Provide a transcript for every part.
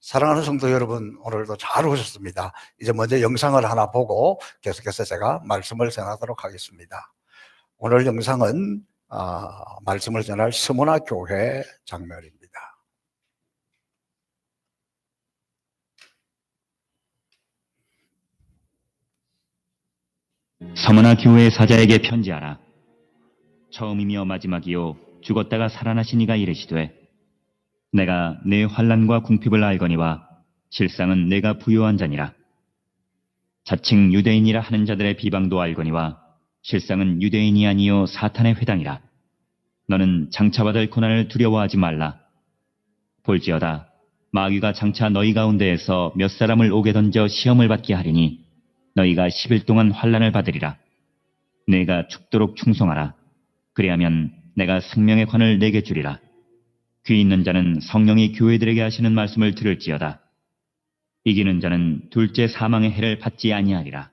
사랑하는 성도 여러분, 오늘도 잘 오셨습니다. 이제 먼저 영상을 하나 보고 계속해서 제가 말씀을 전하도록 하겠습니다. 오늘 영상은 말씀을 전할 서문화 교회 장면입니다. 서문화 교회 사자에게 편지하라. 처음이며 마지막이요 죽었다가 살아나신 이가 이르시되 내가 내 환난과 궁핍을 알거니와 실상은 내가 부요한 자니라. 자칭 유대인이라 하는 자들의 비방도 알거니와 실상은 유대인이 아니요 사탄의 회당이라. 너는 장차받을 고난을 두려워하지 말라. 볼지어다 마귀가 장차 너희 가운데에서 몇 사람을 옥에 던져 시험을 받게 하리니 너희가 10일 동안 환난을 받으리라. 내가 죽도록 충성하라. 그리하면 내가 생명의 관을 내게 주리라. 귀 있는 자는 성령이 교회들에게 하시는 말씀을 들을지어다. 이기는 자는 둘째 사망의 해를 받지 아니하리라.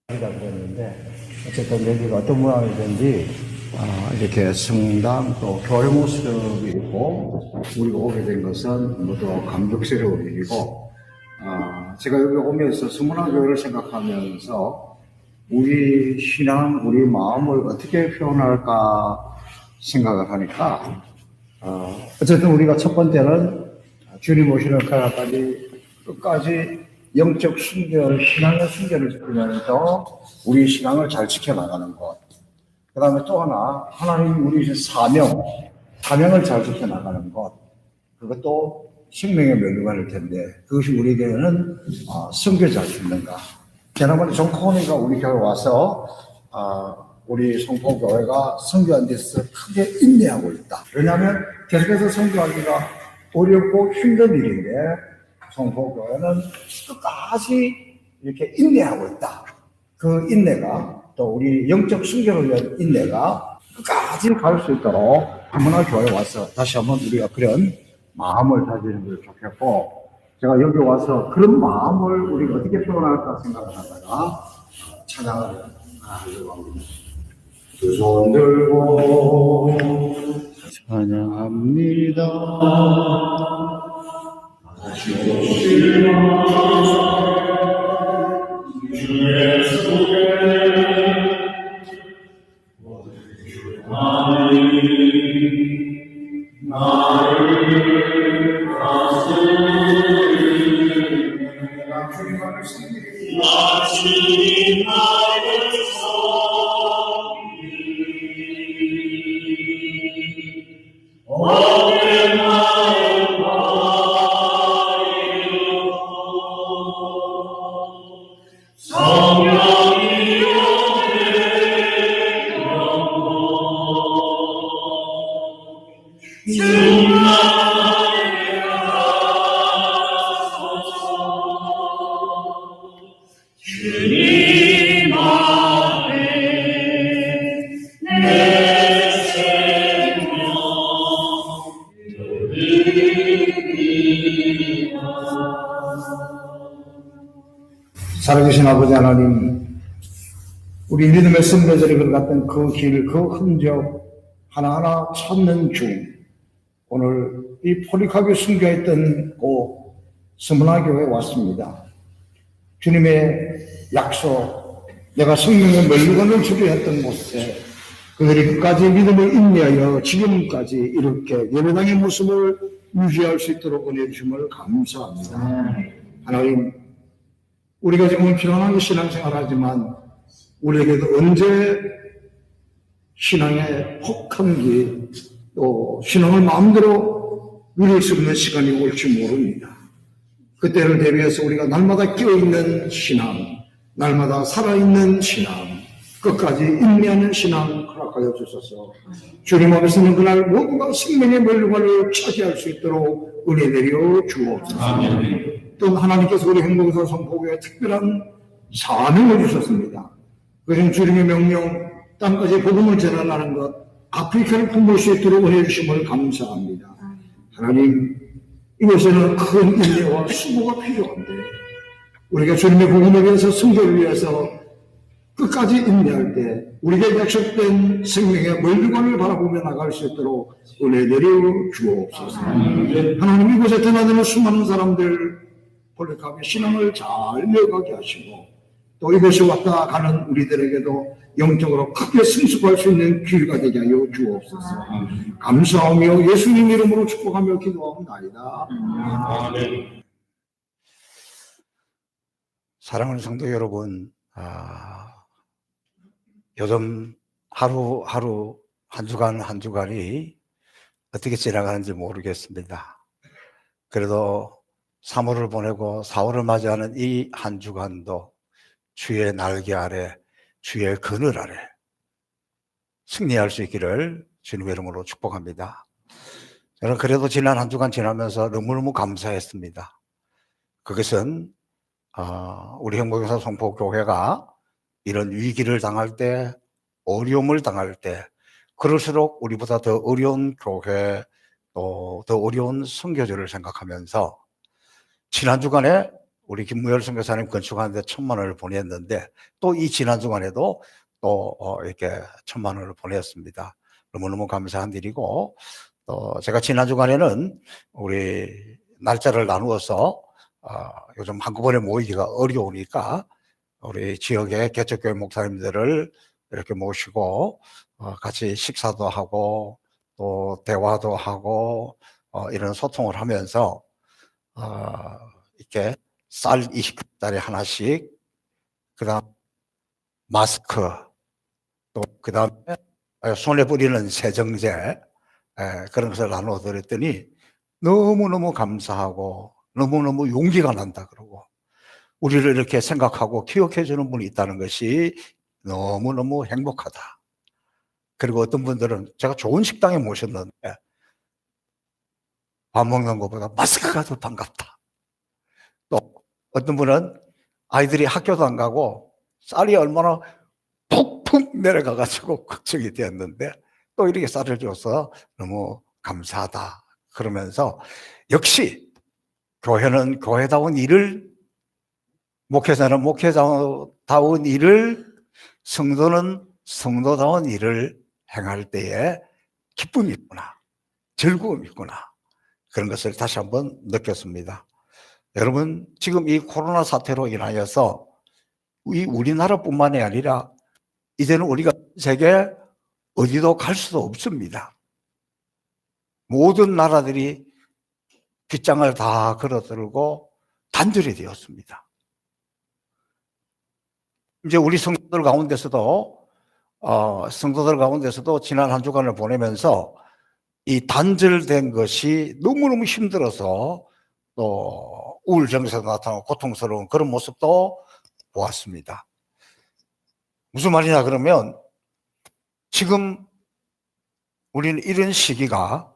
그랬는데 어쨌든 여기가 어떤 모양이든지 이렇게 성당 또 교회 모습이 있고 우리가 오게 된 것은 모두 감격스러운 일이고 제가 여기 오면서 서문화 교회를 생각하면서 우리 신앙, 우리 마음을 어떻게 표현할까 생각을 하니까 어쨌든 우리가 첫 번째는 주님 오시는 그날까지 끝까지 영적 순결, 신앙의 순결을 지키면서 우리 신앙을 잘 지켜나가는 것. 그 다음에 또 하나, 하나님 우리 사명을 잘 지켜나가는 것. 그것도 생명의 멸류관일 텐데, 그것이 우리에게는 선교 잘 짓는가. 지난번에 정코니가 우리 교회 와서, 우리 성포교회가 선교한 데서 크게 인내하고 있다. 왜냐하면 계속해서 선교하기가 어렵고 힘든 일인데, 성포교회는 끝까지 이렇게 인내하고 있다. 그 인내가 또 우리 영적 순결을 위한 인내가 끝까지 갈 수 있도록 서문화 교회에 와서 다시 한번 우리가 그런 마음을 가지는 게 좋겠고, 제가 여기 와서 그런 마음을 우리가 어떻게 표현할까 생각을 하다가 찬양을 하려고 합니다. 두 손 들고 찬양합니다. 주의 속에 나를 다스리니 살아계신 아버지 하나님, 우리 믿음의 선배들이 걸어갔던 그 길, 그 흔적 하나하나 찾는 중 오늘 이 포리카교 순교했던 곳 서문화 교회에 왔습니다. 주님의 약속, 내가 생명의 멸류관을 주려 했던 곳에 그들이 끝까지 믿음을 인내하여 지금까지 이렇게 예배당의 모습을 유지할 수 있도록 은혜 주심을 감사합니다. 하나님, 우리가 지금 평안하게 신앙생활하지만 우리에게도 언제 신앙의 혹한기 또 신앙을 마음대로 누릴 수 있는 시간이 올지 모릅니다. 그때를 대비해서 우리가 날마다 끼어있는 신앙, 날마다 살아있는 신앙, 끝까지 인내하는 신앙 허락하여 주소서. 주님 앞에서는 그날 모두가 생명의 멸류관을 차지할 수 있도록 은혜 내려 주옵소서. 또 하나님께서 우리 행복에서 성포교회에 특별한 사명을 주셨습니다. 그것은 주님의 명령, 땅까지 복음을 전하라는 것, 아프리카를 품을 수 있도록 은혜 주심을 감사합니다. 하나님, 이곳에는 큰 인내와 수고가 필요한데 우리가 주님의 복음을 위해서, 성교를 위해서 끝까지 인내할 때 우리에게 약속된 생명의 멀리관을 바라보며 나갈 수 있도록 은혜 내려 주옵소서. 하나님, 이곳에 드나드는 수많은 사람들 볼레카의 신앙을 잘 이어가게 하시고, 또 이곳에 왔다 가는 우리들에게도 영적으로 크게 승수할 수 있는 기회가 되게 하여 주옵소서. 감사하며 예수님 이름으로 축복하며 기도하옵나이다. 아멘. 사랑하는 성도 여러분, 요즘 하루하루 한 주간 한 주간이 어떻게 지나가는지 모르겠습니다. 그래도 3월을 보내고 4월을 맞이하는 이 한 주간도 주의 날개 아래, 주의 그늘 아래 승리할 수 있기를 주님의 이름으로 축복합니다. 저는 그래도 지난 한 주간 지나면서 너무너무 감사했습니다. 그것은 우리 행복교사 성포교회가 이런 위기를 당할 때, 어려움을 당할 때, 그럴수록 우리보다 더 어려운 교회, 또 더 어려운 선교지를 생각하면서 지난 주간에 우리 김무열 선교사님 건축하는데 1,000만 원을 보냈는데, 또 이 지난 주간에도 또 이렇게 1,000만 원을 보냈습니다. 너무너무 감사한 일이고, 또 제가 지난 주간에는 우리 날짜를 나누어서 요즘 한꺼번에 모이기가 어려우니까 우리 지역의 개척교회 목사님들을 이렇게 모시고 같이 식사도 하고 또 대화도 하고 이런 소통을 하면서 이렇게 쌀 20개짜리 하나씩, 그 다음 마스크, 또 그 다음에 손에 뿌리는 세정제, 그런 것을 나누어 드렸더니 너무너무 감사하고 너무너무 용기가 난다 그러고, 우리를 이렇게 생각하고 기억해 주는 분이 있다는 것이 너무너무 행복하다. 그리고 어떤 분들은 제가 좋은 식당에 모셨는데 밥 먹는 것보다 마스크가 더 반갑다. 또 어떤 분은 아이들이 학교도 안 가고 쌀이 얼마나 푹푹 내려가가지고 걱정이 되었는데 또 이렇게 쌀을 줘서 너무 감사하다 그러면서, 역시 교회는 교회다운 일을, 목회자는 목회자다운 일을, 성도는 성도다운 일을 행할 때에 기쁨이 있구나, 즐거움이 있구나, 그런 것을 다시 한번 느꼈습니다. 여러분, 지금 이 코로나 사태로 인하여서 우리나라뿐만이 아니라 이제는 우리가 세계 어디도 갈 수도 없습니다. 모든 나라들이 빗장을 다 걸어들고 단절이 되었습니다. 이제 우리 성도들 가운데서도 지난 한 주간을 보내면서 이 단절된 것이 너무너무 힘들어서 또 우울 증세도 나타나고 고통스러운 그런 모습도 보았습니다. 무슨 말이냐 그러면, 지금 우리는 이런 시기가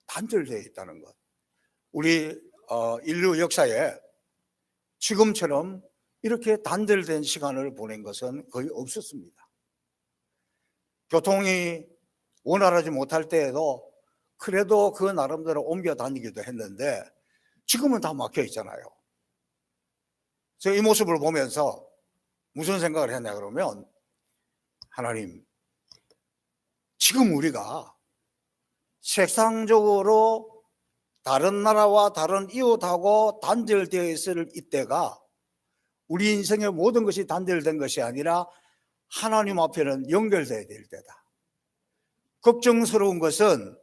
단절되어 있다는 것. 우리 인류 역사에 지금처럼 이렇게 단절된 시간을 보낸 것은 거의 없었습니다. 교통이 원활하지 못할 때에도 그래도 그 나름대로 옮겨 다니기도 했는데 지금은 다 막혀 있잖아요. 제가 이 모습을 보면서 무슨 생각을 했냐 그러면, 하나님, 지금 우리가 세상적으로 다른 나라와 다른 이웃하고 단절되어 있을 이때가 우리 인생의 모든 것이 단절된 것이 아니라 하나님 앞에는 연결되어야 될 때다. 걱정스러운 것은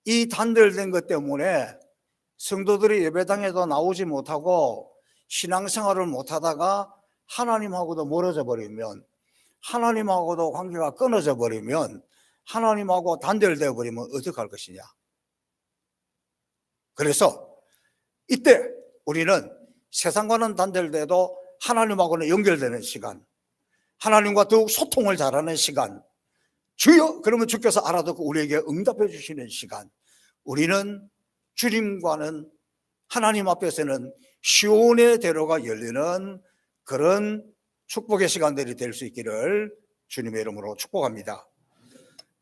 이 단절된 것 때문에 성도들이 예배당에도 나오지 못하고 신앙생활을 못하다가 하나님하고도 멀어져 버리면, 하나님하고도 관계가 끊어져 버리면, 하나님하고 단절되어 버리면 어떡할 것이냐. 그래서 이때 우리는 세상과는 단절돼도 하나님하고는 연결되는 시간, 하나님과 더욱 소통을 잘하는 시간, 주여 그러면 주께서 알아듣고 우리에게 응답해 주시는 시간, 우리는 주님과는, 하나님 앞에서는 시온의 대로가 열리는 그런 축복의 시간들이 될 수 있기를 주님의 이름으로 축복합니다.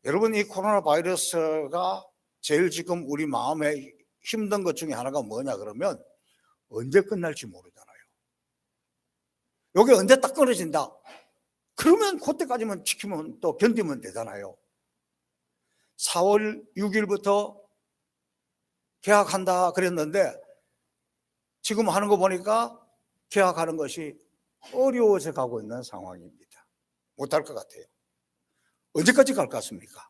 여러분, 이 코로나 바이러스가 제일 지금 우리 마음에 힘든 것 중에 하나가 뭐냐 그러면 언제 끝날지 모르잖아요. 요게 언제 딱 끊어진다. 그러면 그때까지만 지키면 또 견디면 되잖아요. 4월 6일부터 계약한다 그랬는데 지금 하는 거 보니까 계약하는 것이 어려워져 가고 있는 상황입니다. 못할 것 같아요. 언제까지 갈 것 같습니까?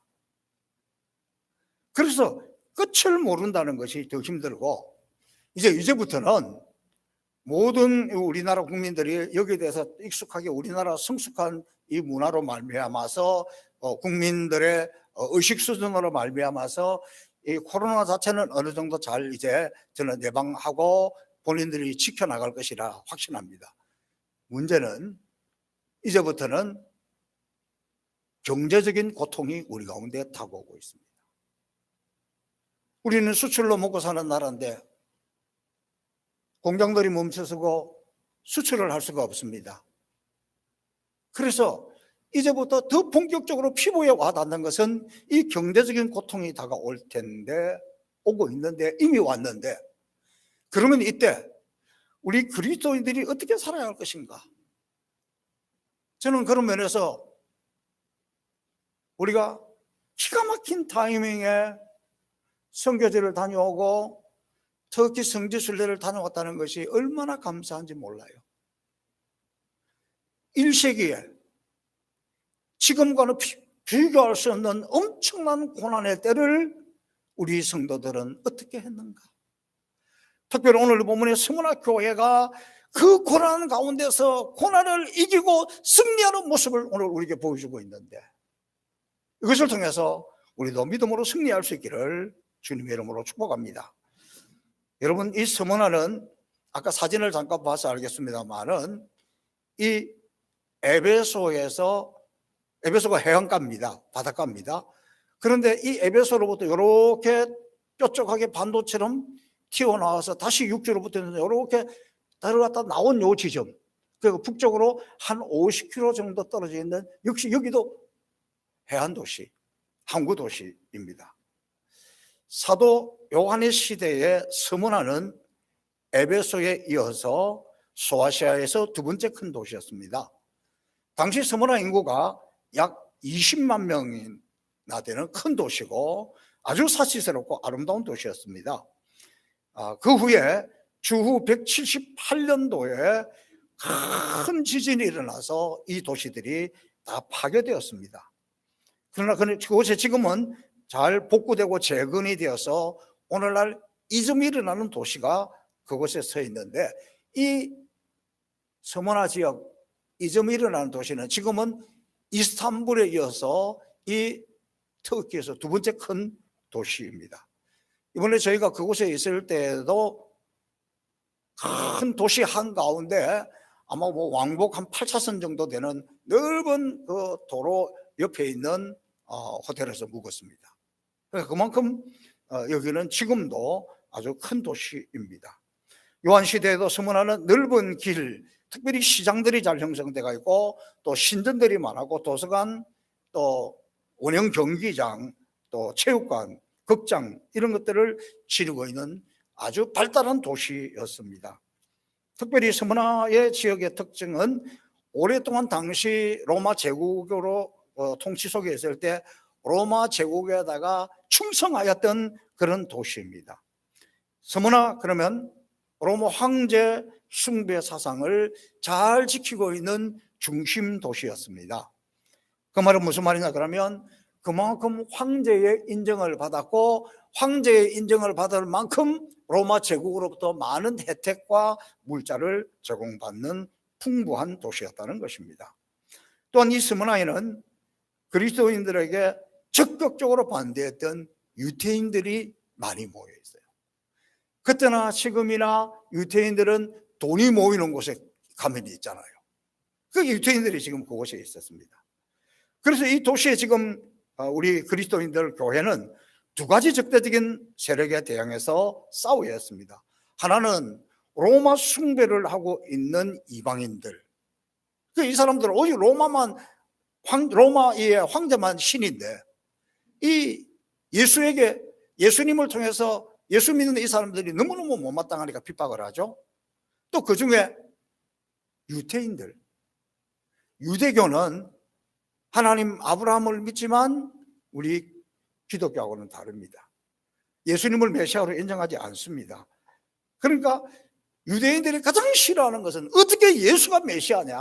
그래서 끝을 모른다는 것이 더 힘들고, 이제부터는 모든 우리나라 국민들이 여기에 대해서 익숙하게 우리나라 성숙한 이 문화로 말미암아서 국민들의 의식 수준으로 말미암아서 이 코로나 자체는 어느 정도 잘 이제 저는 예방하고 본인들이 지켜나갈 것이라 확신합니다. 문제는 이제부터는 경제적인 고통이 우리 가운데 다가오고 있습니다. 우리는 수출로 먹고 사는 나라인데 공장들이 멈춰서고 수출을 할 수가 없습니다. 그래서 이제부터 더 본격적으로 피부에 와닿는 것은 이 경제적인 고통이 다가올 텐데, 오고 있는데, 이미 왔는데, 그러면 이때 우리 그리스도인들이 어떻게 살아야 할 것인가? 저는 그런 면에서 우리가 기가 막힌 타이밍에 선교제를 다녀오고 특히 성지순례를 다녀왔다는 것이 얼마나 감사한지 몰라요. 1세기에 지금과는 비교할 수 없는 엄청난 고난의 때를 우리 성도들은 어떻게 했는가? 특별히 오늘 본문의 서문화 교회가 그 고난 가운데서 고난을 이기고 승리하는 모습을 오늘 우리에게 보여주고 있는데, 이것을 통해서 우리도 믿음으로 승리할 수 있기를 주님의 이름으로 축복합니다. 여러분, 이 서문화는 아까 사진을 잠깐 봐서 알겠습니다만은 이 에베소가 해안가입니다. 바닷가입니다. 그런데 이 에베소로부터 이렇게 뾰족하게 반도처럼 튀어나와서 다시 육지로부터 이렇게 들어갔다 나온 요 지점, 그리고 북쪽으로 한 50km 정도 떨어져 있는, 역시 여기도 해안도시, 항구도시입니다. 사도 요한의 시대의 서문화는 에베소에 이어서 소아시아에서 두 번째 큰 도시였습니다. 당시 서문화 인구가 약 20만 명이나 되는 큰 도시고 아주 사치스럽고 아름다운 도시였습니다. 그 후에 주후 178년도에 큰 지진이 일어나서 이 도시들이 다 파괴되었습니다. 그러나 그곳에 지금은 잘 복구되고 재건이 되어서 오늘날 이즘이 일어나는 도시가 그곳에 서 있는데, 이 서문화 지역 이즘이 일어나는 도시는 지금은 이스탄불에 이어서 이 터키에서 두 번째 큰 도시입니다. 이번에 저희가 그곳에 있을 때도 큰 도시 한가운데 아마 왕복 한 8차선 정도 되는 넓은 그 도로 옆에 있는 호텔에서 묵었습니다. 그만큼 여기는 지금도 아주 큰 도시입니다. 요한시대에도 서문화는 넓은 길, 특별히 시장들이 잘 형성되어 있고 또 신전들이 많았고 도서관, 또 원형 경기장, 또 체육관, 극장, 이런 것들을 지니고 있는 아주 발달한 도시였습니다. 특별히 서문화의 지역의 특징은 오랫동안 당시 로마 제국으로 통치 속에 있을 때 로마 제국에다가 충성하였던 그런 도시입니다. 서문화 그러면 로마 황제 숭배 사상을 잘 지키고 있는 중심 도시였습니다. 그 말은 무슨 말이냐 그러면 그만큼 황제의 인정을 받았고 황제의 인정을 받을 만큼 로마 제국으로부터 많은 혜택과 물자를 제공받는 풍부한 도시였다는 것입니다. 또한 이 스무나에는 그리스도인들에게 적극적으로 반대했던 유태인들이 많이 모여 있어요. 그때나 지금이나 유태인들은 돈이 모이는 곳에 가면 있잖아요. 그 유태인들이 지금 그곳에 있었습니다. 그래서 이 도시에 지금 우리 그리스도인들 교회는 두 가지 적대적인 세력에 대항해서 싸워야 했습니다. 하나는 로마 숭배를 하고 있는 이방인들. 이 사람들은 오직 로마의 황제만 신인데 이 예수님을 통해서 예수 믿는 이 사람들이 너무너무 못마땅하니까 핍박을 하죠. 또 그 중에 유대인들, 유대교는 하나님 아브라함을 믿지만 우리 기독교하고는 다릅니다. 예수님을 메시아로 인정하지 않습니다. 그러니까 유대인들이 가장 싫어하는 것은 어떻게 예수가 메시아냐,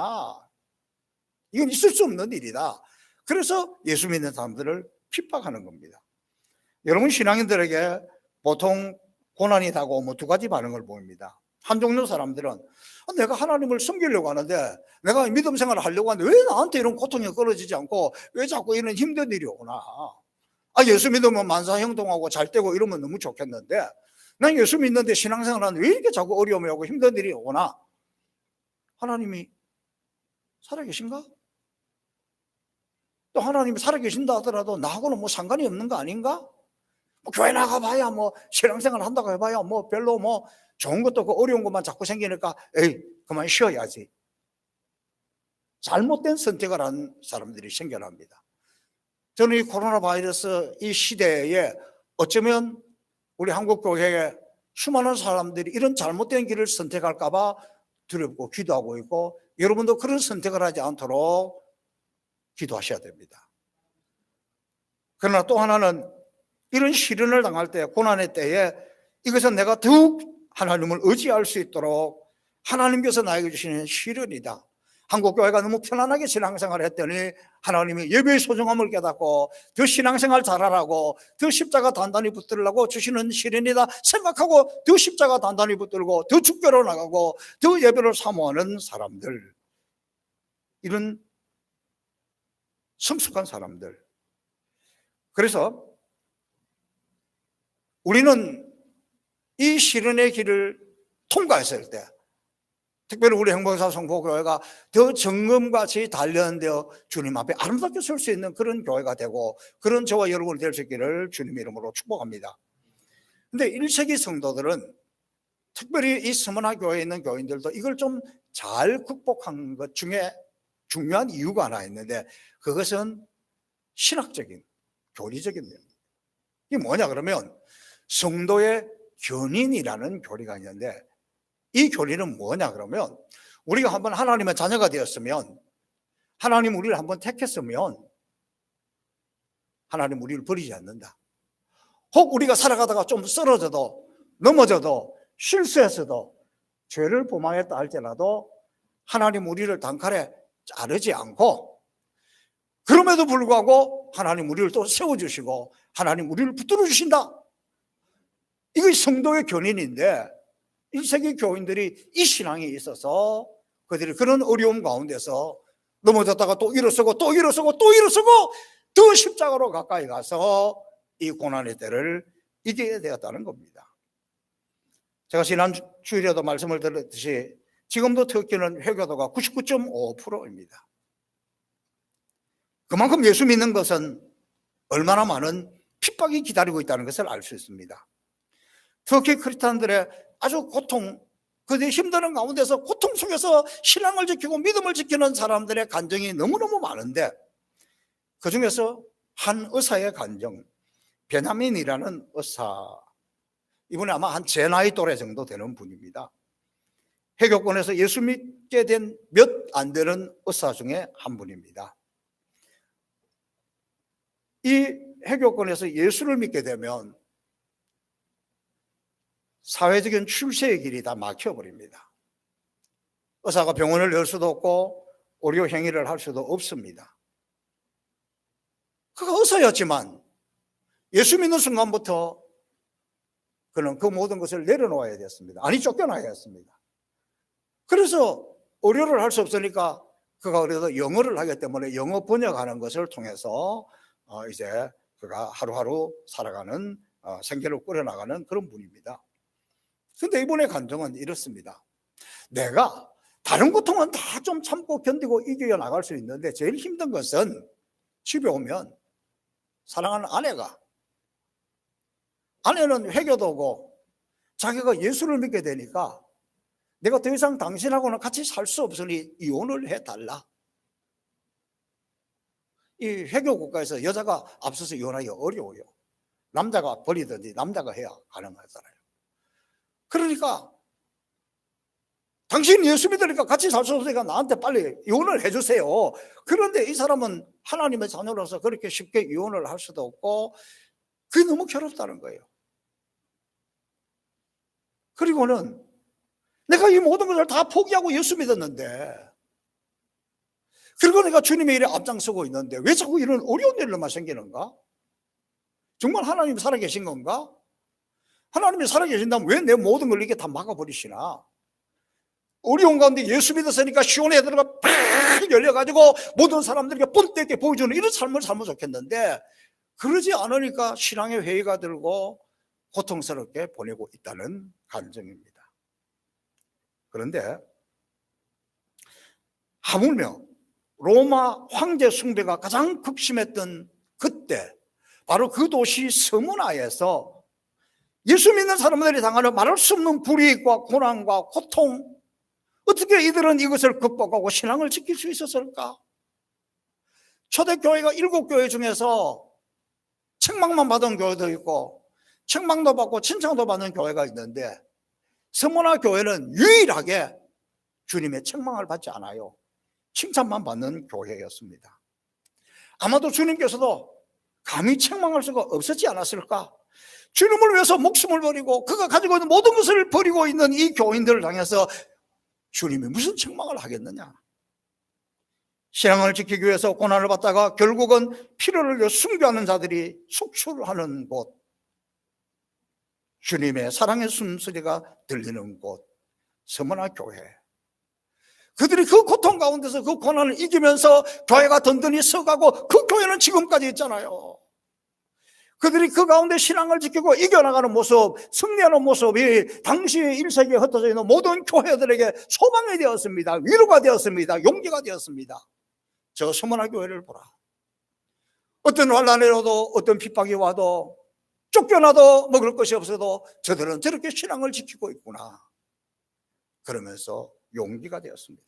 이건 있을 수 없는 일이다. 그래서 예수 믿는 사람들을 핍박하는 겁니다. 여러분, 신앙인들에게 보통 고난이 다가오면 두 가지 반응을 보입니다. 한 종류 사람들은 내가 하나님을 섬기려고 하는데, 내가 믿음 생활을 하려고 하는데 왜 나한테 이런 고통이 끊어지지 않고 왜 자꾸 이런 힘든 일이 오나. 예수 믿으면 만사형통하고 잘 되고 이러면 너무 좋겠는데 난 예수 믿는데 신앙생활 하는데 왜 이렇게 자꾸 어려움이 오고 힘든 일이 오나. 하나님이 살아계신가? 또 하나님이 살아계신다 하더라도 나하고는 뭐 상관이 없는 거 아닌가? 뭐 교회 나가봐야 뭐 신앙생활 한다고 해봐야 뭐 별로 뭐 좋은 것도 없고 어려운 것만 자꾸 생기니까 에이 그만 쉬어야지. 잘못된 선택을 한 사람들이 생겨납니다. 저는 이 코로나 바이러스 이 시대에 어쩌면 우리 한국 교회에 수많은 사람들이 이런 잘못된 길을 선택할까 봐 두렵고 기도하고 있고, 여러분도 그런 선택을 하지 않도록 기도하셔야 됩니다. 그러나 또 하나는 이런 시련을 당할 때, 고난의 때에 이것은 내가 더욱 하나님을 의지할 수 있도록 하나님께서 나에게 주시는 시련이다. 한국교회가 너무 편안하게 신앙생활을 했더니 하나님이 예배의 소중함을 깨닫고 더 신앙생활 잘하라고, 더 십자가 단단히 붙들려고 주시는 시련이다 생각하고 더 십자가 단단히 붙들고 더 주교로 나가고 더 예배를 사모하는 사람들, 이런 성숙한 사람들. 그래서 우리는 이 시련의 길을 통과했을 때, 특별히 우리 행복사 성포교회가 더 정금같이 단련되어 주님 앞에 아름답게 설 수 있는 그런 교회가 되고 그런 저와 여러분이 될 수 있기를 주님 이름으로 축복합니다. 근데 1세기 성도들은, 특별히 이 스무나 교회에 있는 교인들도 이걸 좀 잘 극복한 것 중에 중요한 이유가 하나 있는데, 그것은 신학적인, 교리적인 면입니다. 이게 뭐냐 그러면 성도의 견인이라는 교리가 있는데, 이 교리는 뭐냐 그러면, 우리가 한번 하나님의 자녀가 되었으면, 하나님 우리를 한번 택했으면 하나님 우리를 버리지 않는다. 혹 우리가 살아가다가 좀 쓰러져도 넘어져도 실수했어도 죄를 범하였다 할지라도 하나님 우리를 단칼에 자르지 않고, 그럼에도 불구하고 하나님 우리를 또 세워주시고 하나님 우리를 붙들어 주신다. 이게 성도의 견인인데, 1세기 교인들이 이 신앙이 있어서 그들이 그런 어려움 가운데서 넘어졌다가 또 일어서고 또 일어서고 또 일어서고 더 십자가로 가까이 가서 이 고난의 때를 이기게 되었다는 겁니다. 제가 지난 주일에도 말씀을 드렸듯이 지금도 터키는 회교도가 99.5%입니다. 그만큼 예수 믿는 것은 얼마나 많은 핍박이 기다리고 있다는 것을 알 수 있습니다. 터키 크리스찬들의 아주 고통, 그들이 힘드는 가운데서 고통 속에서 신앙을 지키고 믿음을 지키는 사람들의 간정이 너무너무 많은데, 그 중에서 한 의사의 간정, 베냐민이라는 의사, 이분이 아마 한 제 나이 또래 정도 되는 분입니다. 회교권에서 예수 믿게 된 몇 안 되는 의사 중에 한 분입니다. 이 회교권에서 예수를 믿게 되면 사회적인 출세의 길이 다 막혀버립니다. 의사가 병원을 열 수도 없고 의료 행위를 할 수도 없습니다. 그가 의사였지만 예수 믿는 순간부터 그는 그 모든 것을 내려놓아야 됐습니다. 아니, 쫓겨나야 했습니다. 그래서 의료를 할 수 없으니까 그가 그래도 영어를 하기 때문에 영어 번역하는 것을 통해서 이제 그가 하루하루 살아가는 생계를 꾸려나가는 그런 분입니다. 근데 이분의 간정은 이렇습니다. 내가 다른 고통은 다 좀 참고 견디고 이겨 나갈 수 있는데 제일 힘든 것은 집에 오면 사랑하는 아내는 회교도고 자기가 예수를 믿게 되니까 내가 더 이상 당신하고는 같이 살 수 없으니 이혼을 해달라. 이 회교 국가에서 여자가 앞서서 이혼하기 어려워요. 남자가 버리든지 남자가 해야 가능하잖아요. 그러니까 당신 예수 믿으니까 같이 살 수 없으니까 나한테 빨리 이혼을 해주세요. 그런데 이 사람은 하나님의 자녀로서 그렇게 쉽게 이혼을 할 수도 없고 그게 너무 괴롭다는 거예요. 그리고는 내가 이 모든 것을 다 포기하고 예수 믿었는데, 그리고 내가 주님의 일에 앞장서고 있는데 왜 자꾸 이런 어려운 일만 생기는가? 정말 하나님이 살아계신 건가? 하나님이 살아계신다면 왜 내 모든 걸 이렇게 다 막아버리시나? 어려운 가운데 예수 믿었으니까 시온의 애들가 팍 열려가지고 모든 사람들에게 뻔되게 보여주는 이런 삶을 살면 좋겠는데, 그러지 않으니까 신앙의 회의가 들고 고통스럽게 보내고 있다는 감정입니다. 그런데 하물며 로마 황제 숭배가 가장 극심했던 그때, 바로 그 도시 스무나에서 예수 믿는 사람들이 당하는 말할 수 없는 불이익과 고난과 고통, 어떻게 이들은 이것을 극복하고 신앙을 지킬 수 있었을까? 초대교회가 7교회 중에서 책망만 받은 교회도 있고 책망도 받고 칭찬도 받는 교회가 있는데, 스무나 교회는 유일하게 주님의 책망을 받지 않아요. 칭찬만 받는 교회였습니다. 아마도 주님께서도 감히 책망할 수가 없었지 않았을까? 주님을 위해서 목숨을 버리고 그가 가지고 있는 모든 것을 버리고 있는 이 교인들을 향해서 주님이 무슨 책망을 하겠느냐? 신앙을 지키기 위해서 고난을 받다가 결국은 피를 흘려 순교하는 자들이 속출하는 곳, 주님의 사랑의 숨소리가 들리는 곳, 스무나 교회. 그들이 그 고통 가운데서 그 고난을 이기면서 교회가 든든히 서가고 그 교회는 지금까지 있잖아요. 그들이 그 가운데 신앙을 지키고 이겨나가는 모습, 승리하는 모습이 당시 1세기에 흩어져 있는 모든 교회들에게 소망이 되었습니다. 위로가 되었습니다. 용기가 되었습니다. 저 스무나 교회를 보라. 어떤 환난이 와도, 어떤 핍박이 와도, 쫓겨나도 먹을 것이 없어도 저들은 저렇게 신앙을 지키고 있구나, 그러면서 용기가 되었습니다.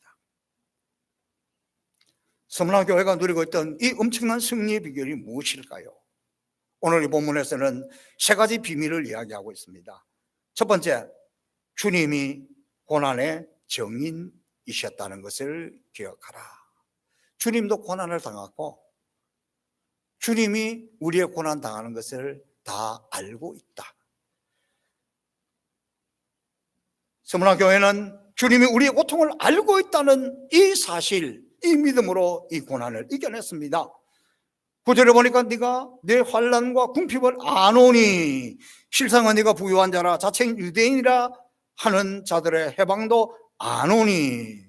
스무나 교회가 누리고 있던 이 엄청난 승리의 비결이 무엇일까요? 오늘 이 본문에서는 세 가지 비밀을 이야기하고 있습니다. 첫 번째, 주님이 고난의 정인이셨다는 것을 기억하라. 주님도 고난을 당했고 주님이 우리의 고난 당하는 것을 다 알고 있다. 스무나 교회는 주님이 우리의 고통을 알고 있다는 이 사실, 이 믿음으로 이 고난을 이겨냈습니다. 9절에 보니까 네가 내 환난과 궁핍을 아노니 실상은 네가 부유한 자라 자칭 유대인이라 하는 자들의 해방도 아노니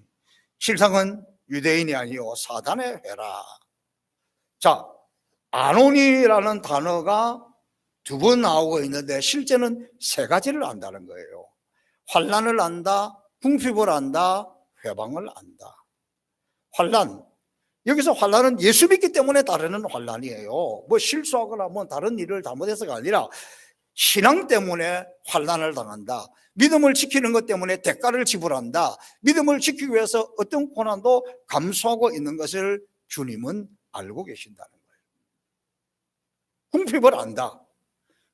실상은 유대인이 아니요 사단의 회라. 자, 아노니라는 단어가 두 번 나오고 있는데 실제는 세 가지를 안다는 거예요. 환난을 안다, 궁핍을 안다, 회방을 안다. 환난, 여기서 환난은 예수 믿기 때문에 따르는 환난이에요. 뭐 실수하거나 뭐 다른 일을 잘못해서가 아니라 신앙 때문에 환난을 당한다. 믿음을 지키는 것 때문에 대가를 지불한다. 믿음을 지키기 위해서 어떤 고난도 감수하고 있는 것을 주님은 알고 계신다는 거예요. 궁핍을 안다.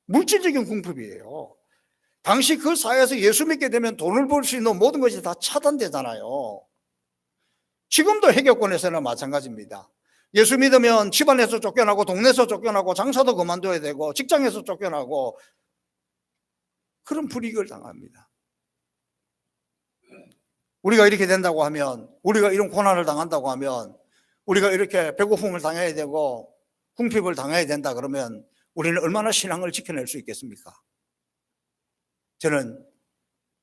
물질적인 궁핍이에요. 당시 그 사회에서 예수 믿게 되면 돈을 벌 수 있는 모든 것이 다 차단되잖아요. 지금도 해결권에서는 마찬가지입니다. 예수 믿으면 집안에서 쫓겨나고 동네에서 쫓겨나고 장사도 그만둬야 되고 직장에서 쫓겨나고 그런 불이익을 당합니다. 우리가 이렇게 된다고 하면, 우리가 이런 고난을 당한다고 하면, 우리가 이렇게 배고픔을 당해야 되고 궁핍을 당해야 된다 그러면 우리는 얼마나 신앙을 지켜낼 수 있겠습니까? 저는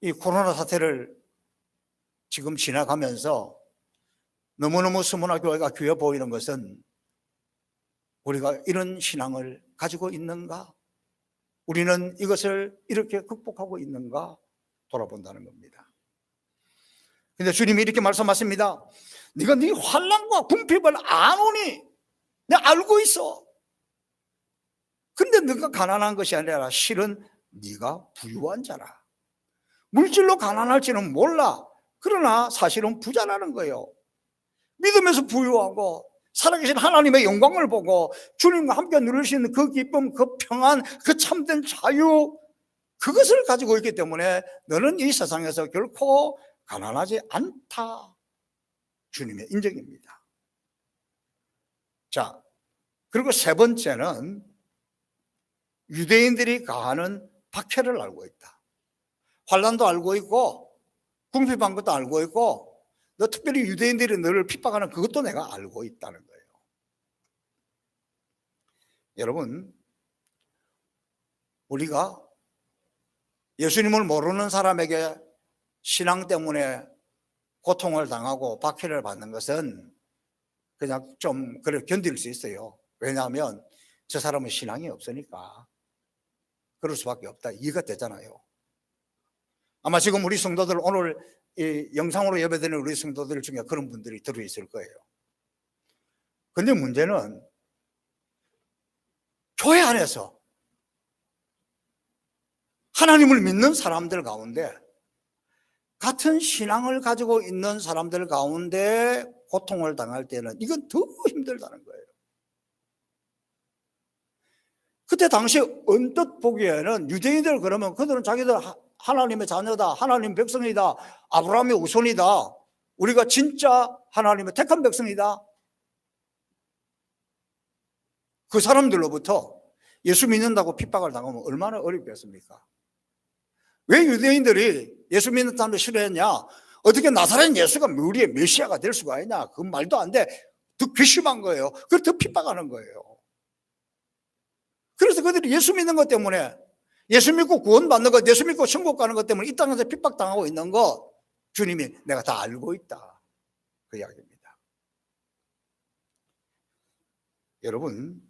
이 코로나 사태를 지금 지나가면서 너무너무 스무나 교회가 귀해 보이는 것은 우리가 이런 신앙을 가지고 있는가? 우리는 이것을 이렇게 극복하고 있는가? 돌아본다는 겁니다. 근데 주님이 이렇게 말씀하십니다. 네가 네 환난과 궁핍을 아노니, 내가 알고 있어. 근데 네가 가난한 것이 아니라 실은 네가 부유한 자라. 물질로 가난할지는 몰라. 그러나 사실은 부자라는 거예요. 믿으면서 부유하고 살아계신 하나님의 영광을 보고 주님과 함께 누릴 수 있는 그 기쁨, 그 평안, 그 참된 자유, 그것을 가지고 있기 때문에 너는 이 세상에서 결코 가난하지 않다. 주님의 인정입니다. 자, 그리고 세 번째는 유대인들이 가하는 박해를 알고 있다. 환난도 알고 있고 궁핍한 것도 알고 있고 너 특별히 유대인들이 너를 핍박하는 그것도 내가 알고 있다는 거예요. 여러분, 우리가 예수님을 모르는 사람에게 신앙 때문에 고통을 당하고 박해를 받는 것은 그냥 좀 그래 견딜 수 있어요. 왜냐하면 저 사람은 신앙이 없으니까 그럴 수밖에 없다. 이해가 되잖아요. 아마 지금 우리 성도들 오늘 이 영상으로 예배드리는 우리 성도들 중에 그런 분들이 들어있을 거예요. 근데 문제는 교회 안에서 하나님을 믿는 사람들 가운데 같은 신앙을 가지고 있는 사람들 가운데 고통을 당할 때는 이건 더 힘들다는 거예요. 그때 당시 언뜻 보기에는 유대인들 그러면 그들은 자기들 하나님의 자녀다, 하나님 백성이다, 아브라함의 후손이다, 우리가 진짜 하나님의 택한 백성이다. 그 사람들로부터 예수 믿는다고 핍박을 당하면 얼마나 어렵겠습니까? 왜 유대인들이 예수 믿는 사람을 싫어했냐? 어떻게 나사렛 예수가 우리의 메시아가 될 수가 있냐? 그 말도 안 돼. 더 괘씸한 거예요. 그걸 더 핍박하는 거예요. 그래서 그들이 예수 믿는 것 때문에, 예수 믿고 구원받는 것, 예수 믿고 천국 가는 것 때문에 이 땅에서 핍박당하고 있는 거 주님이 내가 다 알고 있다. 그 이야기입니다. 여러분,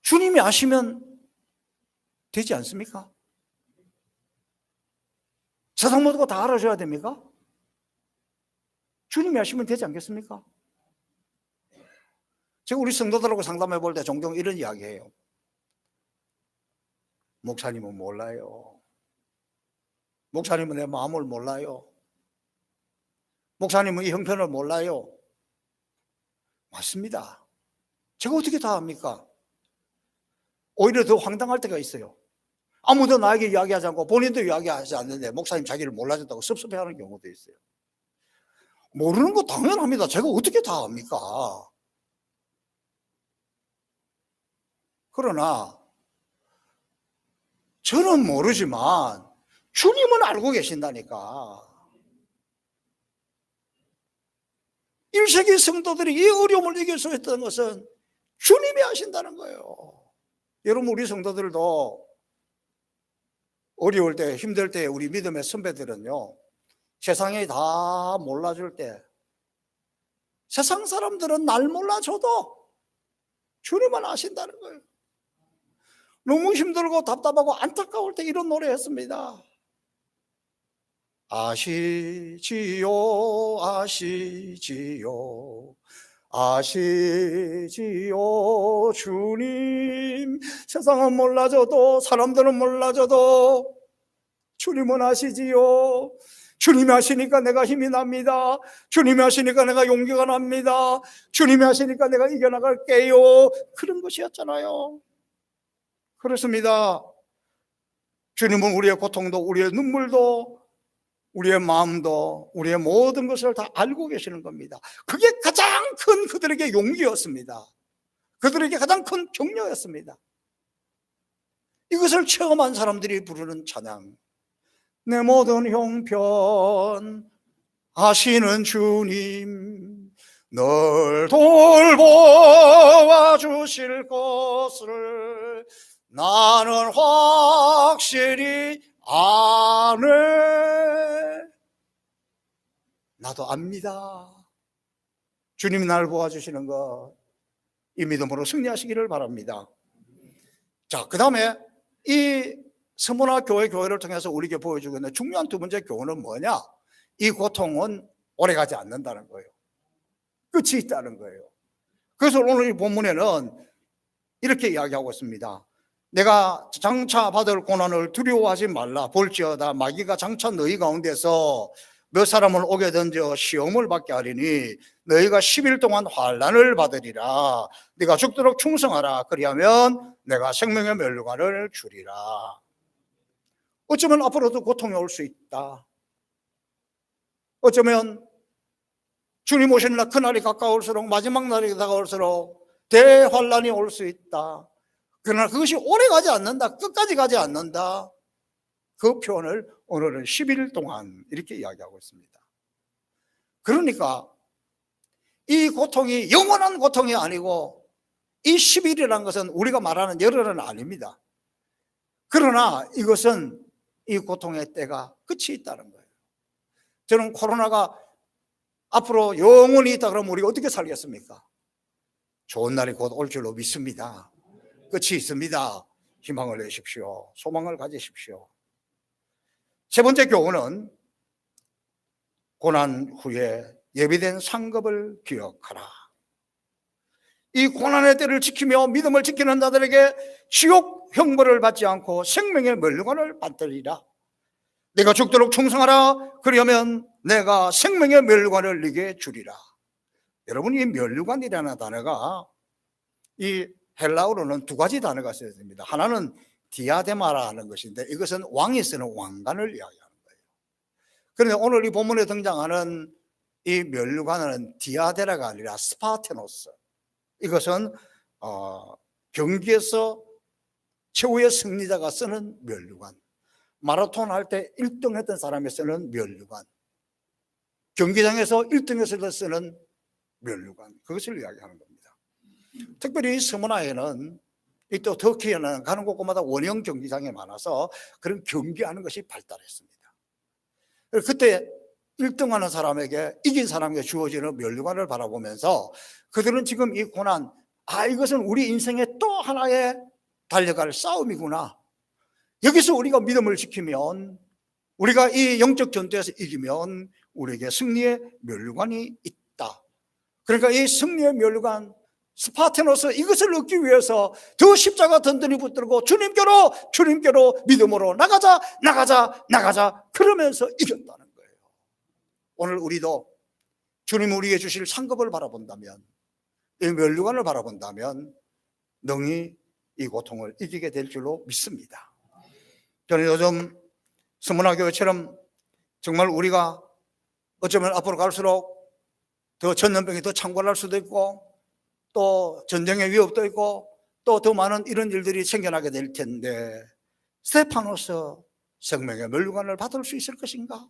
주님이 아시면 되지 않습니까? 세상 모두가 다 알아줘야 됩니까? 주님이 아시면 되지 않겠습니까? 제가 우리 성도들하고 상담해 볼 때 종종 이런 이야기해요. 목사님은 몰라요. 목사님은 내 마음을 몰라요. 목사님은 이 형편을 몰라요. 맞습니다. 제가 어떻게 다 압니까? 오히려 더 황당할 때가 있어요. 아무도 나에게 이야기하지 않고 본인도 이야기하지 않는데 목사님 자기를 몰라줬다고 섭섭해하는 경우도 있어요. 모르는 거 당연합니다. 제가 어떻게 다 압니까? 그러나 저는 모르지만 주님은 알고 계신다니까. 1세기 성도들이 이 어려움을 이길 수 있었던 것은 주님이 아신다는 거예요. 여러분, 우리 성도들도 어려울 때, 힘들 때 우리 믿음의 선배들은요, 세상에 다 몰라줄 때, 세상 사람들은 날 몰라줘도 주님은 아신다는 거예요. 너무 힘들고 답답하고 안타까울 때 이런 노래 했습니다. 아시지요, 아시지요, 아시지요, 주님. 세상은 몰라줘도, 사람들은 몰라줘도 주님은 아시지요. 주님이 아시니까 내가 힘이 납니다. 주님이 아시니까 내가 용기가 납니다. 주님이 아시니까 내가 이겨나갈게요. 그런 것이었잖아요. 그렇습니다. 주님은 우리의 고통도, 우리의 눈물도, 우리의 마음도, 우리의 모든 것을 다 알고 계시는 겁니다. 그게 가장 큰 그들에게 용기였습니다. 그들에게 가장 큰 격려였습니다. 이것을 체험한 사람들이 부르는 찬양, 내 모든 형편 아시는 주님, 널 돌보아 주실 것을 나는 확실히 아네. 나도 압니다. 주님이 나를 도와주시는 것, 이 믿음으로 승리하시기를 바랍니다. 자, 그 다음에 이 서문화 교회를 통해서 우리에게 보여주고 있는 중요한 두 번째 교훈은 뭐냐? 이 고통은 오래가지 않는다는 거예요. 끝이 있다는 거예요. 그래서 오늘 이 본문에는 이렇게 이야기하고 있습니다. 내가 장차 받을 고난을 두려워하지 말라. 볼지어다 마귀가 장차 너희 가운데서 몇 사람을 오게 던져 시험을 받게 하리니 너희가 10일 동안 환난을 받으리라. 네가 죽도록 충성하라. 그리하면 내가 생명의 멸류관을 주리라. 어쩌면 앞으로도 고통이 올 수 있다. 어쩌면 주님 오시는 날 그날이 가까울수록, 마지막 날이 다가올수록 대환란이 올 수 있다. 그러나 그것이 오래 가지 않는다, 끝까지 가지 않는다. 그 표현을 오늘은 10일 동안 이렇게 이야기하고 있습니다. 그러니까 이 고통이 영원한 고통이 아니고 이 10일이라는 것은 우리가 말하는 열흘은 아닙니다. 그러나 이것은 이 고통의 때가 끝이 있다는 거예요. 저는 코로나가 앞으로 영원히 있다 그러면 우리가 어떻게 살겠습니까? 좋은 날이 곧 올 줄로 믿습니다. 끝이 있습니다. 희망을 내십시오. 소망을 가지십시오. 세 번째 교훈은 고난 후에 예비된 상급을 기억하라. 이 고난의 때를 지키며 믿음을 지키는 자들에게 지옥 형벌을 받지 않고 생명의 멸류관을 받으리라. 내가 죽도록 충성하라. 그러면 내가 생명의 멸류관을 네게 주리라. 여러분, 이 멸류관이라는 단어가 이 헬라어로는 두 가지 단어가 써야 됩니다. 하나는 디아데마라는 것인데 이것은 왕이 쓰는 왕관을 이야기하는 거예요. 그런데 오늘 이 본문에 등장하는 이 멸류관은 디아데라가 아니라 스파테노스. 이것은 경기에서 최후의 승리자가 쓰는 멸류관, 마라톤 할 때 1등 했던 사람이 쓰는 멸류관, 경기장에서 1등 했을 때 쓰는 멸류관, 그것을 이야기하는 겁니다. 특별히 스무나에는 또 터키에는 가는 곳곳마다 원형 경기장이 많아서 그런 경기하는 것이 발달했습니다. 그때 1등하는 사람에게, 이긴 사람에게 주어지는 멸류관을 바라보면서 그들은 지금 이 고난, 이것은 우리 인생의 또 하나의 달려갈 싸움이구나. 여기서 우리가 믿음을 지키면, 우리가 이 영적 전투에서 이기면 우리에게 승리의 멸류관이 있다. 그러니까 이 승리의 멸류관, 스파테노스, 이것을 얻기 위해서 더 십자가 든든히 붙들고 주님께로 믿음으로 나가자 그러면서 이겼다는 거예요. 오늘 우리도 주님 우리에게 주실 상급을 바라본다면, 이 멸류관을 바라본다면 능히 이 고통을 이기게 될 줄로 믿습니다. 저는 요즘 스무나교회처럼 정말 우리가 어쩌면 앞으로 갈수록 더 전염병이 더 창궐할 수도 있고 또 전쟁의 위협도 있고 또 더 많은 이런 일들이 생겨나게 될 텐데, 스테파노스 생명의 멸류관을 받을 수 있을 것인가?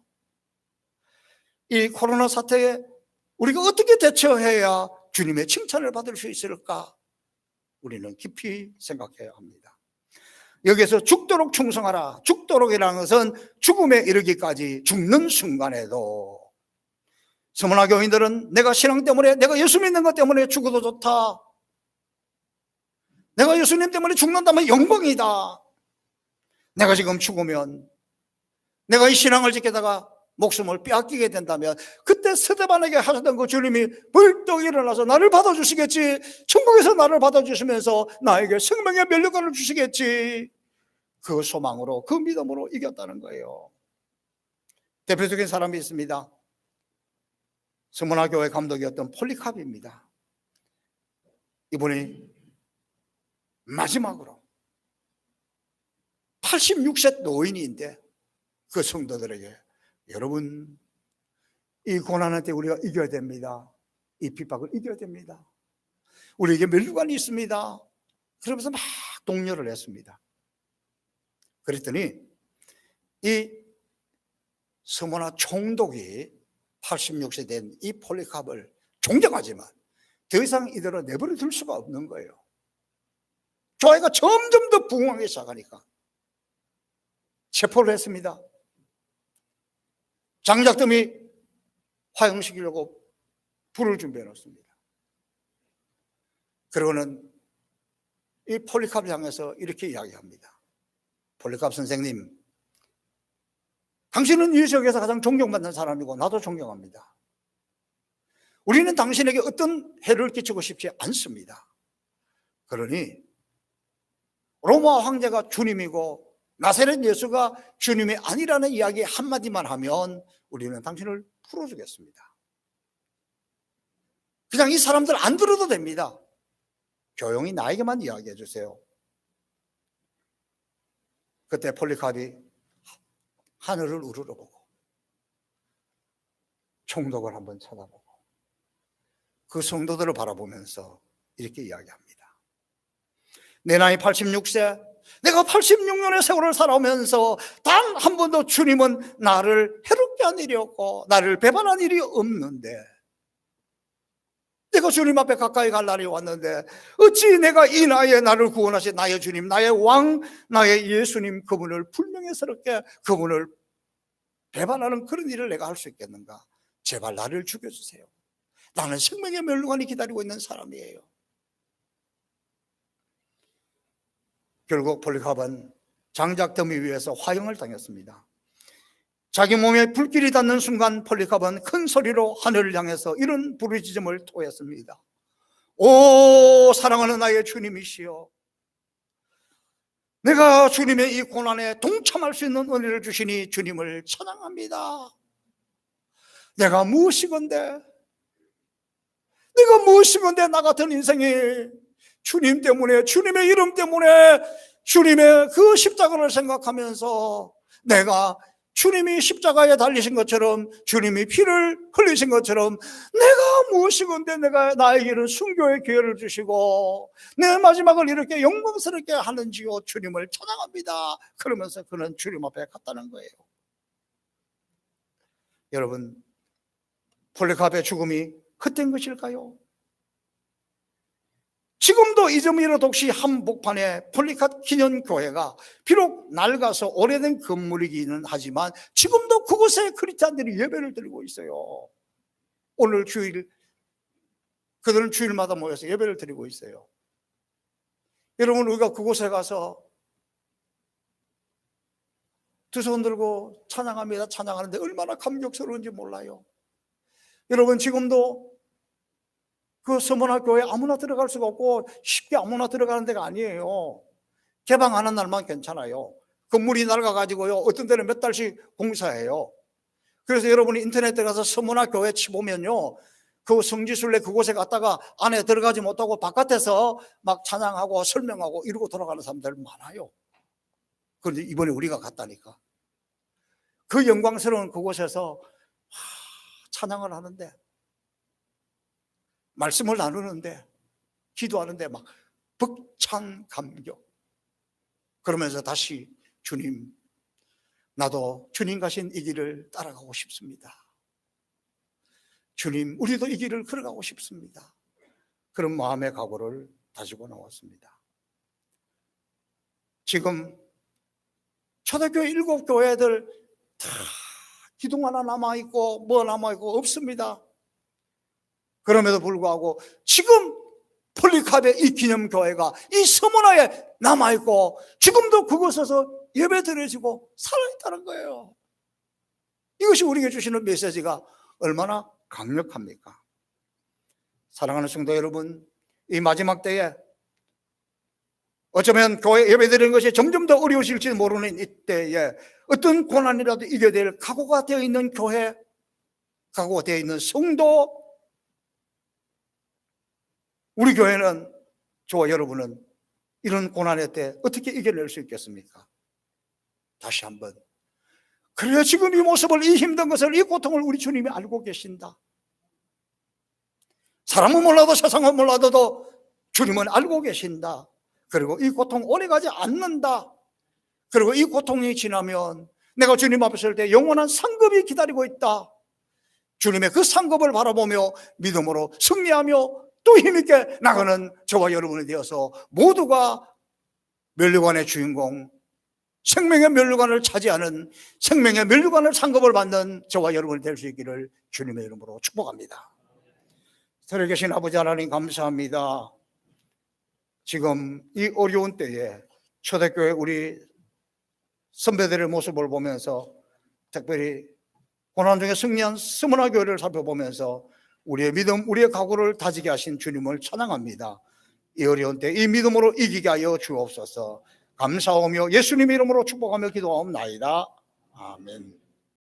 이 코로나 사태에 우리가 어떻게 대처해야 주님의 칭찬을 받을 수 있을까? 우리는 깊이 생각해야 합니다. 여기에서 죽도록 충성하라. 죽도록이라는 것은 죽음에 이르기까지, 죽는 순간에도. 서문화 교인들은 내가 신앙 때문에, 내가 예수 믿는 것 때문에 죽어도 좋다, 내가 예수님 때문에 죽는다면 영광이다, 내가 지금 죽으면, 내가 이 신앙을 지키다가 목숨을 빼앗기게 된다면 그때 스데반에게 하셨던 그 주님이 벌떡 일어나서 나를 받아주시겠지, 천국에서 나를 받아주시면서 나에게 생명의 멸류관을 주시겠지, 그 소망으로, 그 믿음으로 이겼다는 거예요. 대표적인 사람이 있습니다. 스무나 교회 감독이었던 폴리캅입니다. 이분이 마지막으로 86세 노인인데 그 성도들에게, 여러분, 이 고난할 때 우리가 이겨야 됩니다. 이 핍박을 이겨야 됩니다. 우리에게 멸류관이 있습니다. 그러면서 막 독려를 했습니다. 그랬더니 이 스무나 총독이 86세 된 이 폴리캅을 존경하지만 더 이상 이대로 내버려 둘 수가 없는 거예요. 교회가 점점 더 부흥하기 시작하니까 체포를 했습니다. 장작더미 화형시키려고 불을 준비해 놓습니다. 그러고는 이 폴리캅을 향해서 이렇게 이야기합니다. 폴리캅 선생님, 당신은 이 지역에서 가장 존경받는 사람이고 나도 존경합니다. 우리는 당신에게 어떤 해를 끼치고 싶지 않습니다. 그러니 로마 황제가 주님이고 나사렛 예수가 주님이 아니라는 이야기 한마디만 하면 우리는 당신을 풀어주겠습니다. 그냥 이 사람들 안 들어도 됩니다. 조용히 나에게만 이야기해 주세요. 그때 폴리캅이 하늘을 우러러보고 총독을 한번 쳐다보고 그 성도들을 바라보면서 이렇게 이야기합니다. 내 나이 86세, 내가 86년의 세월을 살아오면서 단 한 번도 주님은 나를 해롭게 한 일이 없고 나를 배반한 일이 없는데, 내가 주님 앞에 가까이 갈 날이 왔는데 어찌 내가 이 나이에 나를 구원하신 나의 주님, 나의 왕, 나의 예수님, 그분을 불명예스럽게 그분을 배반하는 그런 일을 내가 할 수 있겠는가? 제발 나를 죽여주세요. 나는 생명의 멸류관이 기다리고 있는 사람이에요. 결국 폴리카르프는 장작 더미 위에서 화형을 당했습니다. 자기 몸에 불길이 닿는 순간 폴리카르프는 큰 소리로 하늘을 향해서 이런 부르짖음을 토했습니다. 오 사랑하는 나의 주님이시여, 내가 주님의 이 고난에 동참할 수 있는 은혜를 주시니 주님을 찬양합니다. 내가 무엇이건데 나 같은 인생이 주님 때문에, 주님의 이름 때문에, 주님의 그 십자가를 생각하면서 내가 주님이 십자가에 달리신 것처럼, 주님이 피를 흘리신 것처럼 내가 무엇이건데 내가 나에게는 순교의 기회를 주시고 내 마지막을 이렇게 영광스럽게 하는지요. 주님을 찬양합니다. 그러면서 그는 주님 앞에 갔다는 거예요. 여러분, 폴리카르프의 죽음이 헛된 것일까요? 지금도 이즈미르 독시 한복판에 폴리카르프 기념교회가 비록 낡아서 오래된 건물이기는 하지만 지금도 그곳에 크리스찬들이 예배를 드리고 있어요. 오늘 주일 그들은 주일마다 모여서 예배를 드리고 있어요. 여러분, 우리가 그곳에 가서 두 손 들고 찬양합니다. 찬양하는데 얼마나 감격스러운지 몰라요. 여러분, 지금도 그 서문화 교회 아무나 들어갈 수가 없고 쉽게 아무나 들어가는 데가 아니에요. 개방하는 날만 괜찮아요. 건물이 낡아가지고요, 어떤 데는 몇 달씩 공사해요. 그래서 여러분이 인터넷 들어가서 서문화 교회 치보면요, 그 성지순례 그곳에 갔다가 안에 들어가지 못하고 바깥에서 막 찬양하고 설명하고 이러고 돌아가는 사람들 많아요. 그런데 이번에 우리가 갔다니까 그 영광스러운 그곳에서 찬양을 하는데, 말씀을 나누는데, 기도하는데 막 벅찬 감격. 그러면서 다시 주님, 나도 주님 가신 이 길을 따라가고 싶습니다. 주님, 우리도 이 길을 걸어가고 싶습니다. 그런 마음의 각오를 다지고 나왔습니다. 지금 초대교회 7교회들 다 기둥 하나 남아있고 뭐 남아있고 없습니다. 그럼에도 불구하고 지금 폴리카르프의 이 기념교회가 이 서문화에 남아있고 지금도 그곳에서 예배 드려지고 살아있다는 거예요. 이것이 우리에게 주시는 메시지가 얼마나 강력합니까? 사랑하는 성도 여러분, 이 마지막 때에 어쩌면 교회 예배 드리는 것이 점점 더 어려우실지 모르는 이때에 어떤 고난이라도 이겨야 될 각오가 되어 있는 교회, 각오가 되어 있는 성도, 우리 교회는, 저와 여러분은 이런 고난의 때 어떻게 이겨낼 수 있겠습니까? 다시 한번, 그래야 지금 이 모습을, 이 힘든 것을, 이 고통을 우리 주님이 알고 계신다. 사람은 몰라도 세상은 몰라도 주님은 알고 계신다. 그리고 이 고통 오래가지 않는다. 그리고 이 고통이 지나면 내가 주님 앞에 설 때 영원한 상급이 기다리고 있다. 주님의 그 상급을 바라보며 믿음으로 승리하며 또 힘있게 나가는 저와 여러분이 되어서 모두가 멸류관의 주인공, 생명의 멸류관을 차지하는, 생명의 멸류관을 상급을 받는 저와 여러분이 될 수 있기를 주님의 이름으로 축복합니다. 살아 계신 아버지 하나님, 감사합니다. 지금 이 어려운 때에 초대교회 우리 선배들의 모습을 보면서, 특별히 고난 중에 승리한 서문화 교회를 살펴보면서 우리의 믿음, 우리의 각오를 다지게 하신 주님을 찬양합니다. 이 어려운 때 이 믿음으로 이기게 하여 주옵소서. 감사하며 예수님의 이름으로 축복하며 기도하옵나이다. 아멘.